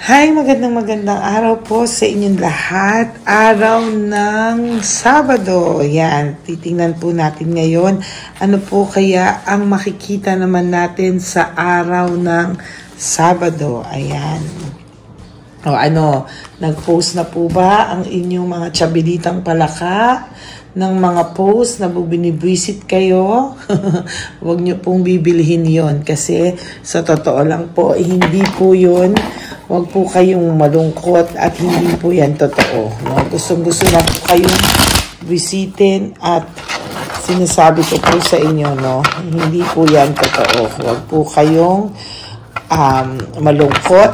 Hi, magandang araw po sa inyong lahat. Araw ng Sabado. Yan, titingnan po natin ngayon. Ano po kaya ang makikita naman natin sa araw ng Sabado? Ayan. O ano, nag-post na po ba ang inyong mga tsabilitang palaka ng mga post na binibisit kayo? Huwag nyo pong bibilihin yon kasi sa totoo lang po, hindi po yun. Huwag po kayong malungkot at hindi po yan totoo. No? Gustong-gusto na po kayong bisitin at sinasabi ko po sa inyo, no? Hindi po yan totoo. Huwag po kayong malungkot.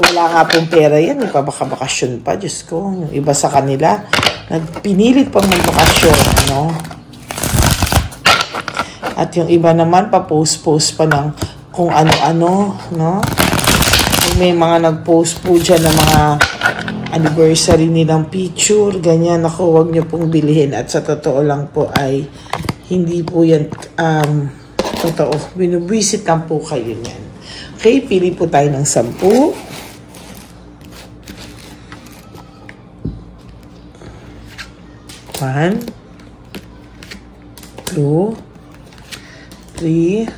Wala nga pong pera yan, bakasyon pa, Diyos ko. Yung iba sa kanila, nagpinilit pang magbakasyon, ano? At yung iba naman, pa-post-post pa ng kung ano-ano, no? May mga nag-post po dyan ng mga anniversary nilang picture, ganyan. Ako, huwag nyo pong bilhin. At sa totoo lang po ay, hindi po yan, totoo. Binubisit lang po kayo yan. Okay, pili po tayo ng 10. 1, 2, 3,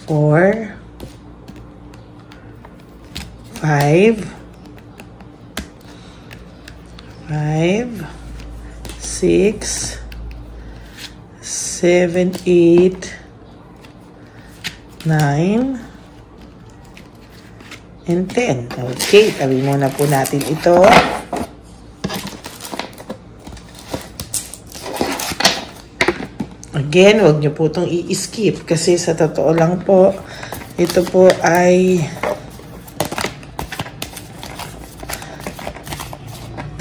4, 5, 6, 7, 8, 9, and 10. Okay, tabi muna po natin ito. Again, huwag nyo po itong i-skip kasi sa totoo lang po, ito po ay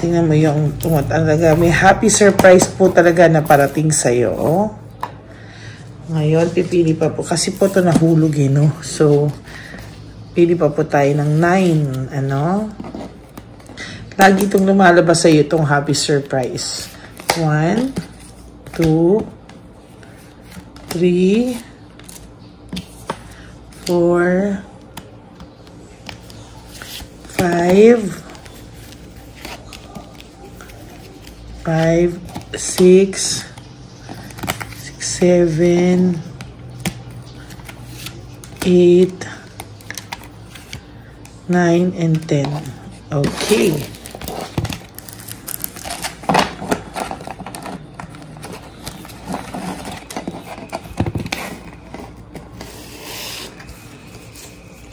tingnan mo yung talaga, may happy surprise po talaga na parating sa'yo. Ngayon, pipili pa po kasi po ito nahulog no? So, pili pa po tayo ng 9, ano? Lagi itong lumalabas sa'yo itong happy surprise. 1, 2, 3, 4, 5, 6, 7, 8, 9, and 10. Okay.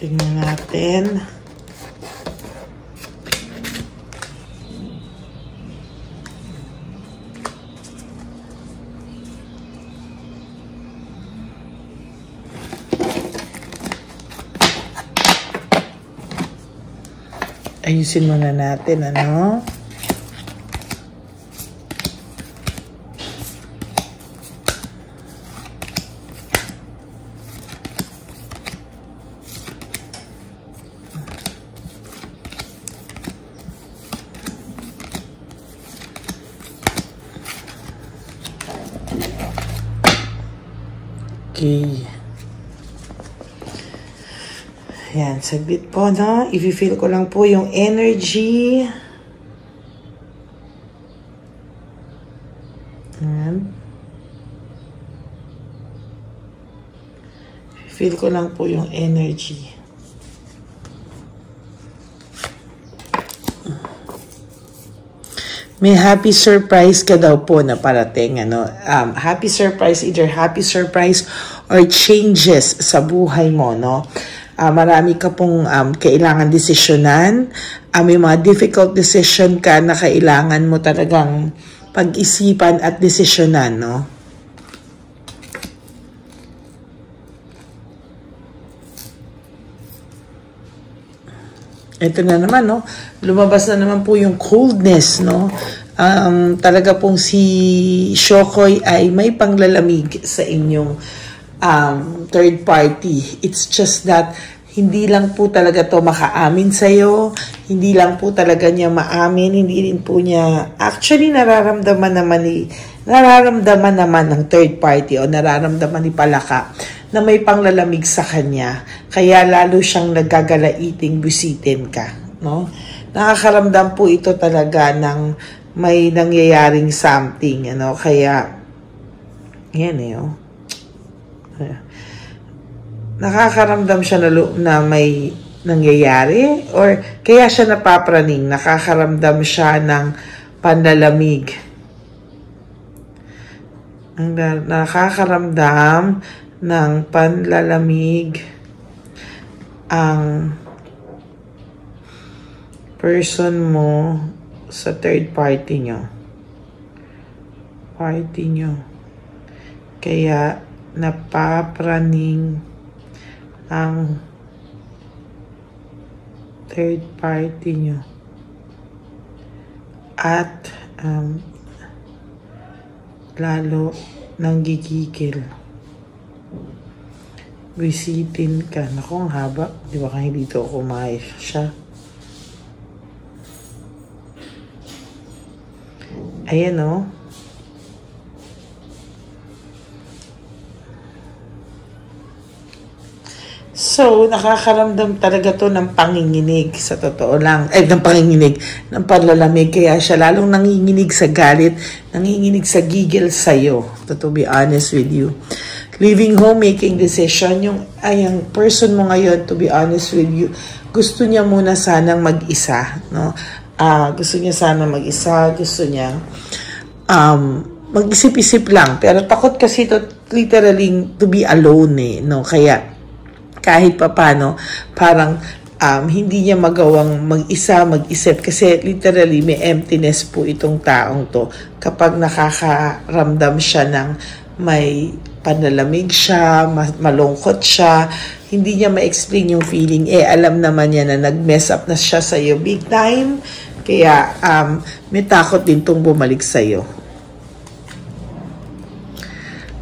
Tingnan natin. Ayusin muna natin, ano? Okay. Yan, saglit po, no? I-feel ko lang po yung energy. Yan. I-feel ko lang po yung energy. May happy surprise ka daw po na parating, ano? Happy surprise, either happy surprise or changes sa buhay mo, no? Marami ka pong kailangan desisyonan. May mga difficult decision ka na kailangan mo talagang pag-isipan at desisyonan, no? Ito na naman, no? Lumabas na naman po yung coldness, no? Talaga pong si Shokoy ay may panglalamig sa inyong third party. It's just that hindi lang po talaga to makaamin sa'yo, hindi lang po talaga niya maamin, hindi rin po niya, actually nararamdaman naman ng third party o nararamdaman ni Palaka na may panglalamig sa kanya. Kaya lalo siyang nagagalaiting bisitin ka. No? Nakakaramdam po ito talaga ng may nangyayaring something. Ano? Kaya, yan nakakaramdam siya na may nangyayari or kaya siya napapraning, nakakaramdam siya ng panlalamig. Nakakaramdam ng panlalamig ang person mo sa third party nyo. Kaya napapraning ang third party nyo. At lalo nang gigigil. Bisitin ka. Naku, ang haba. Di ba kaya dito ako maayos siya? Ayan o. So, nakakaramdam talaga to ng panginginig sa totoo lang. Ng panginginig, ng panlalamig. Kaya siya lalong nanginginig sa galit, nanginginig sa gigil sa'yo. To be honest with you. Leaving home, making decision. Yung person mo ngayon, to be honest with you, gusto niya muna sanang mag-isa. No? Gusto niya sanang mag-isa. Gusto niya mag-isip-isip lang. Pero takot kasi to literally to be alone no? Kaya kahit papano, parang hindi niya magawang mag-isa, mag-isip. Kasi literally, may emptiness po itong taong to. Kapag nakakaramdam siya ng may panlalamig siya, malungkot siya, hindi niya ma-explain yung feeling. Alam naman niya na nag-mess up na siya sa'yo big time. Kaya may takot din itong bumalik sa'yo.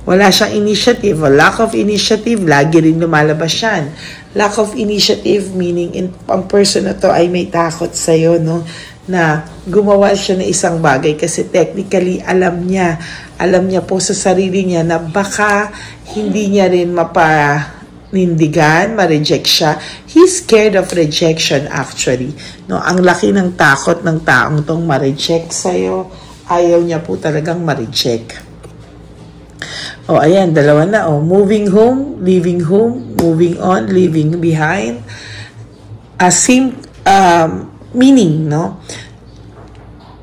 Wala siyang initiative, lack of initiative, lagi rin lumalabas yan. Lack of initiative meaning ang person na to ay may takot sa'yo, no? Na gumawa siya ng isang bagay kasi technically alam niya po sa sarili niya na baka hindi niya rin mapanindigan, ma-reject siya. He's scared of rejection actually. No? Ang laki ng takot ng taong tong ma-reject sa'yo, ayaw niya po talagang ma-reject. Ayan, dalawa na. Moving home, leaving home, moving on, leaving behind. Same meaning, no?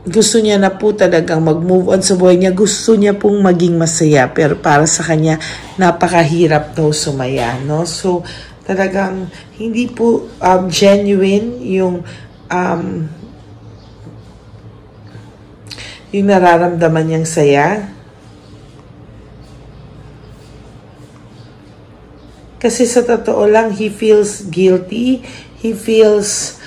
Gusto niya na po talagang mag-move on sa buhay niya. Gusto niya pong maging masaya. Pero para sa kanya, napakahirap daw sumaya, no? So, talagang hindi po genuine yung nararamdaman niyang saya. Kasi sa totoo lang, he feels guilty. He feels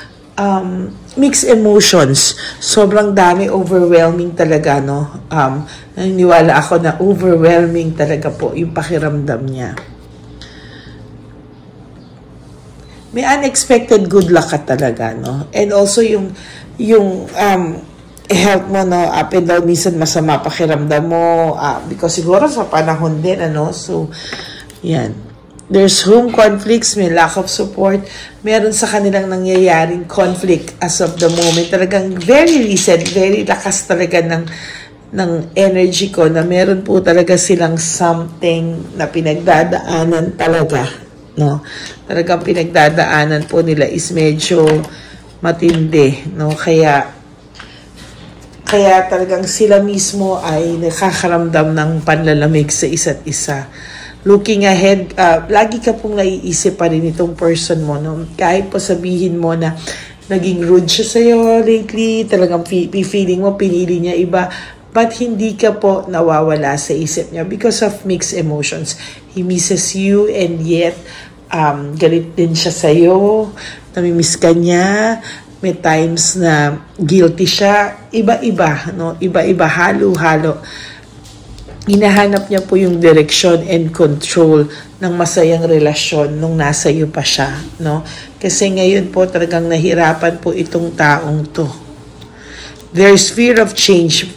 mixed emotions. Sobrang dami, overwhelming talaga, no? Naniniwala ako na overwhelming talaga po yung pakiramdam niya. May unexpected good luck ka talaga, no? And also yung health mo, no? Up and down, minsan masama pakiramdam mo. Because siguro sa panahon din, ano? So, yan. There's home conflicts, may lack of support. Meron sa kanilang nangyayaring conflict as of the moment. Talagang very recent, very lakas talaga ng energy ko na meron po talaga silang something na pinagdadaanan talaga. No? Talagang pinagdadaanan po nila is medyo matindi. No? Kaya talagang sila mismo ay nakakaramdam ng panlalamig sa isa't isa. Looking ahead, lagi ka pong naiisip pa rin itong person mo. No? Kahit po sabihin mo na naging rude siya sa'yo lately, talagang feeling mo, pinili niya iba, but hindi ka po nawawala sa isip niya because of mixed emotions. He misses you and yet, galit din siya sa'yo, namimiss ka niya, may times na guilty siya, iba-iba, no? Iba-iba, halo-halo. Hinahanap niya po yung direction and control ng masayang relasyon nung nasa iyo pa siya, no? Kasi ngayon po talagang nahirapan po itong taong to. There's fear of change.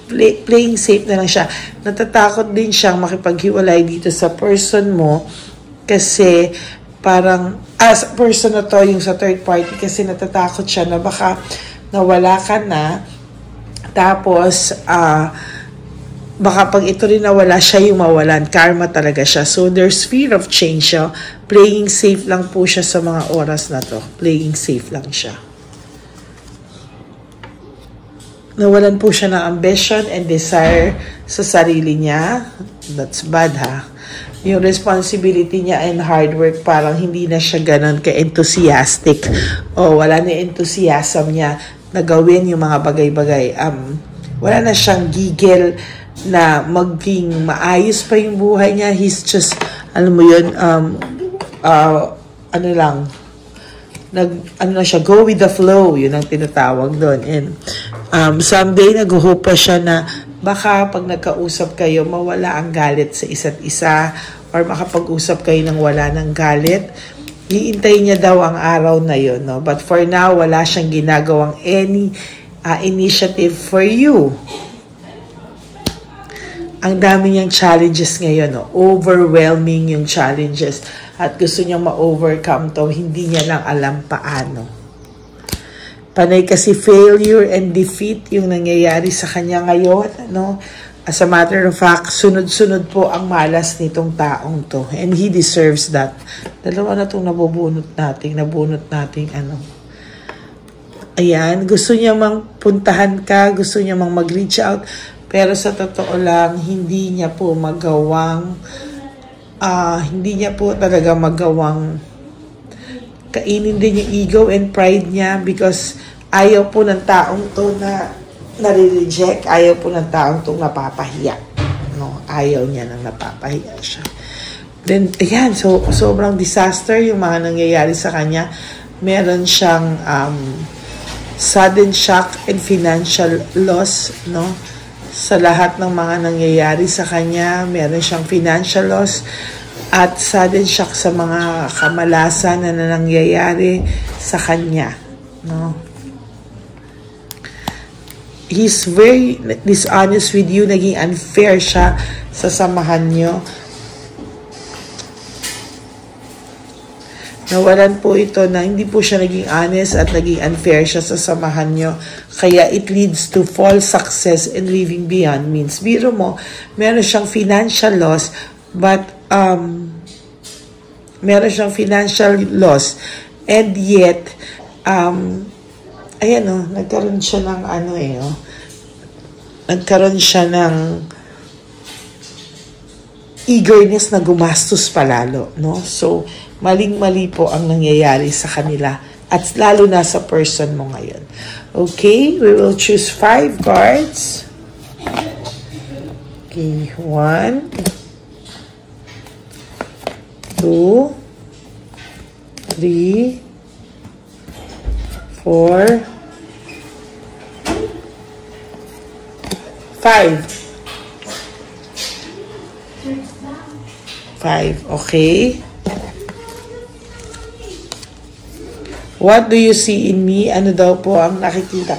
Playing safe na lang siya. Natatakot din siyang makipaghiwalay dito sa person mo kasi parang as a person na to, yung sa third party, kasi natatakot siya na baka nawala ka na, tapos baka pag ito rin nawala, siya yung mawalan, karma talaga siya. So there's fear of change siya. Playing safe lang po siya sa mga oras na to. Playing safe lang siya. Nawalan po siya ng ambition and desire sa sarili niya. That's bad, ha? Yung responsibility niya and hard work, parang hindi na siya ganun ka-enthusiastic. O wala na enthusiasm niya na gawin yung mga bagay-bagay. Wala na siyang gigil na maging maayos pa yung buhay niya. He's just, alam mo yun, ano lang, go with the flow, yun ang tinatawag doon. And someday nag-hope pa siya na baka pag nagkausap kayo, mawala ang galit sa isa't isa, or makapag-usap kayo ng wala ng galit. Hiintay niya daw ang araw na yun, no? But for now, wala siyang ginagawang any initiative for you. Ang dami niyang challenges ngayon, no? Overwhelming yung challenges. At gusto niyang ma-overcome to, hindi niya lang alam paano. Panay kasi failure and defeat yung nangyayari sa kanya ngayon, no? As a matter of fact, sunod-sunod po ang malas nitong taong to. And he deserves that. Dalawa na itong nabunot nating ano. Ayan, gusto niya mang puntahan ka, gusto niya mang mag-reach out, pero sa totoo lang, hindi niya po talaga magawang kainin din yung ego and pride niya, because ayaw po ng taong to na nare-reject, ayaw po ng taong to napapahiya. No? Ayaw niya nang napapahiya siya. Then, ayan, so sobrang disaster yung mga nangyayari sa kanya. Meron siyang sudden shock and financial loss, no? Sa lahat ng mga nangyayari sa kanya, meron siyang financial loss at sudden shock sa mga kamalasan na nangyayari sa kanya, no? He's very dishonest with you, naging unfair siya sa samahan nyo. Nawalan po ito na hindi po siya naging honest at naging unfair siya sa samahan nyo. Kaya it leads to false success and living beyond means. Biro mo, meron siyang financial loss, but meron siyang financial loss, and yet ayan o, nagkaroon siya ng nagkaroon siya ng eagerness na gumastos palalo, no? So maling-mali po ang nangyayari sa kanila, at lalo na sa person mo ngayon. Okay, we will choose 5 cards. Okay, 1, 2, 3, 4, 5. 5, okay. What do you see in me? Ano daw po ang nakikita?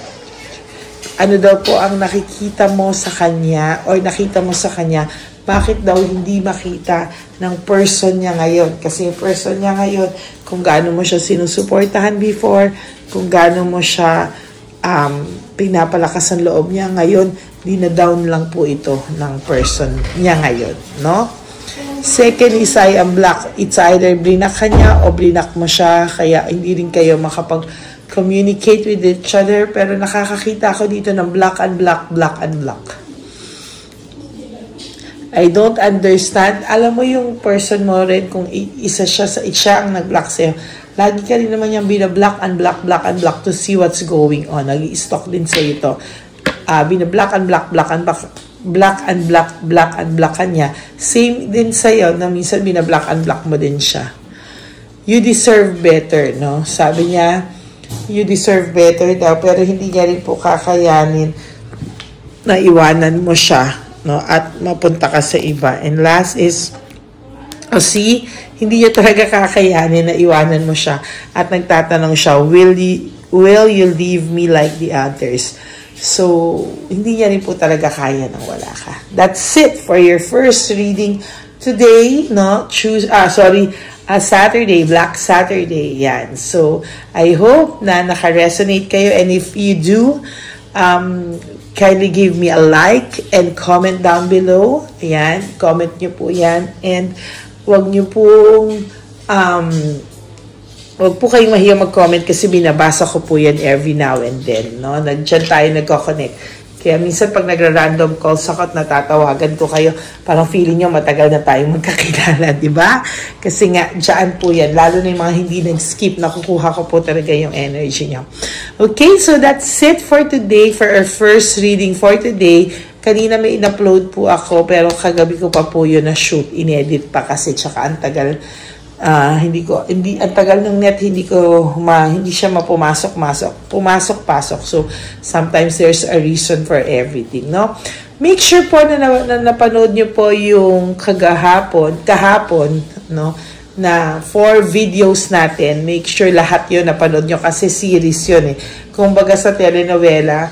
Ano daw po ang nakikita mo sa kanya o nakita mo sa kanya? Bakit daw hindi makita ng person niya ngayon? Kasi yung person niya ngayon, kung gaano mo siya sinusuportahan before, kung gaano mo siya pinapalakas ang loob niya ngayon, dina-down lang po ito ng person niya ngayon, no? Second is I am black. It's either blinak ka niya o blinak mo siya, kaya hindi rin kayo makapag-communicate with each other. Pero nakakakita ako dito ng black and black, black and black. I don't understand. Alam mo yung person mo rin, kung siya ang nag-block sa'yo, lagi ka rin naman yung binablock and black, black and black to see what's going on. Nag-i-stalk din sa'yo ito. Binablock and black, black and black, black and black, black and black kanya. Same din sa'yo na minsan binablock and black mo din siya. You deserve better, no? Sabi niya, you deserve better daw, pero hindi niya rin po kakayanin na iwanan mo siya, no? At mapunta ka sa iba. And last is, see, hindi niya talaga kakayanin na iwanan mo siya. At nagtatanong siya, will you leave me like the others? So, hindi niya rin po talaga kaya nang wala ka. That's it for your first reading today, no, Saturday, Black Saturday, yan. So, I hope na naka-resonate kayo, and if you do, kindly give me a like and comment down below. Ayan, comment nyo po yan, and wag po kayong mahiyang mag-comment kasi binabasa ko po yan every now and then, no? Diyan tayo nagko-connect. Kaya minsan pag nagra-random calls ako at natatawagan ko kayo, parang feeling nyo matagal na tayong magkakilala, di ba? Kasi nga, dyan po yan. Lalo na yung mga hindi nag-skip, nakukuha ko po talaga yung energy nyo. Okay, so that's it for today, for our first reading for today. Kanina may in-upload po ako, pero kagabi ko pa po yun na-shoot. In-edit pa kasi, tsaka ang tagal. Ang tagal ng net, hindi siya pumasok-pasok. So, sometimes there's a reason for everything, no? Make sure po na napanood nyo po yung kahapon, no? Na 4 videos natin. Make sure lahat yun napanood nyo kasi series yun eh. Kung baga sa telenovela,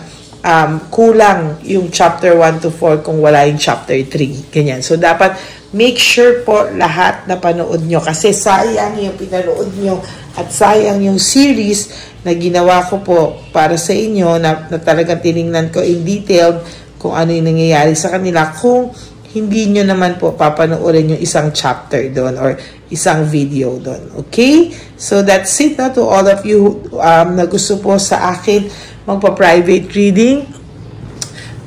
kulang yung chapter 1 to 4 kung wala yung chapter 3. Ganyan. So, dapat make sure po lahat na panood nyo kasi sayang yung pinanood nyo at sayang yung series na ginawa ko po para sa inyo na talagang tiningnan ko in detail kung ano yung nangyayari sa kanila kung hindi nyo naman po papanoorin yung isang chapter doon or isang video doon. Okay? So that's it na to all of you na gusto po sa akin magpa-private reading.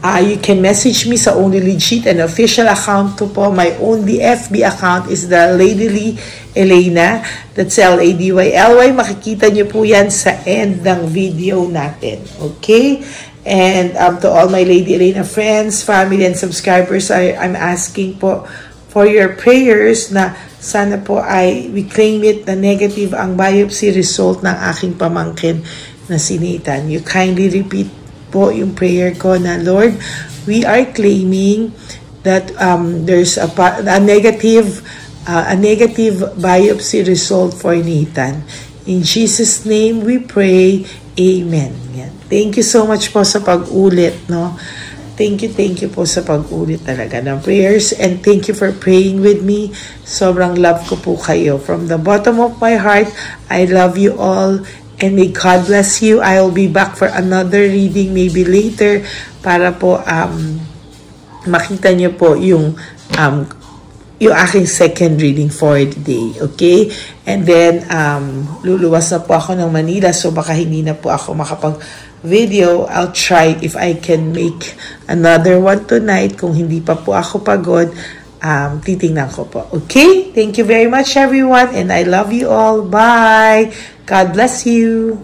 You can message me sa Only Legit, an official account ko po. My only FB account is the Ladyly Elena. That's Ladyly. Makikita nyo po yan sa end ng video natin. Okay? And to all my Lady Elena friends, family, and subscribers, I'm asking po for your prayers na sana po ay we claim it na negative ang biopsy result ng aking pamangkin na si Nathan. You kindly repeat po yung prayer ko na, Lord, we are claiming that there's a negative biopsy result for Nathan. In Jesus' name we pray. Amen. Yan. Thank you so much po sa pag-ulit, no? Thank you po sa pag-ulit talaga ng prayers, and thank you for praying with me. Sobrang love ko po kayo. From the bottom of my heart, I love you all. And may God bless you. I will be back for another reading maybe later para po makita nyo po yung aking second reading for the day. Okay? And then, luluwas na po ako ng Manila, so baka hindi na po ako makapag-video. I'll try if I can make another one tonight. Kung hindi pa po ako pagod, titingnan ko po. Okay? Thank you very much, everyone, and I love you all. Bye! God bless you.